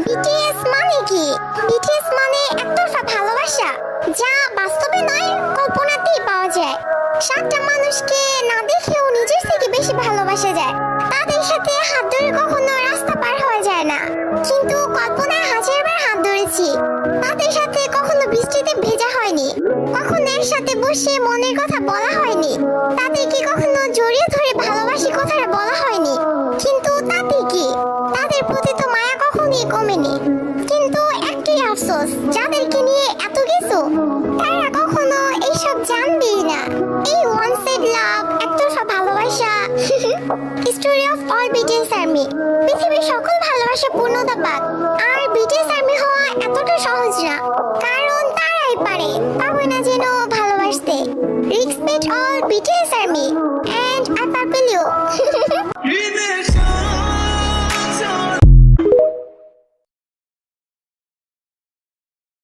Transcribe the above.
BTS মানে কি? BTS মানে একতরফা ভালোবাসা, যা বাস্তবে নয় কল্পনাতেই পাওয়া যায়। সাতটা মানুষকে না দেখেও নিজের থেকে বেশি ভালোবাসা যায়। তাদের সাথে হাত ধরে কখনো রাস্তা পার হওয়া যায় না, কিন্তু কল্পনায় হাজারবার হাত ধরেছি। তাদের সাথে কখনো বৃষ্টিতে ভেজা হয়নি, কখনো এর সাথে বসে মনের কথা বলা হয়নি, তাদেরকে কখনো জড়িয়ে ধরে ভালোবাসি কথাটা বলা হয়নি। কিন্তু তাতে কি, তাদের প্রতি তো মায়া কখনোই কমেনি। কিন্তু একটাই আফসোস, যাদেরকে নিয়ে এত কিছু, তারা কখনো এইসব জানবেই না। এই ওয়ান সাইড লাভ, একতরফা ভালোবাসা। Story of all BTS army. পৃথিবীর সকল ভালোবাসা পূর্ণতা পাক, আর বিটিএস আর্মি হওয়া এতটা সহজ না, কারণ তারাই পারে না যেন ভালোবাসতে। Respect all BTS army.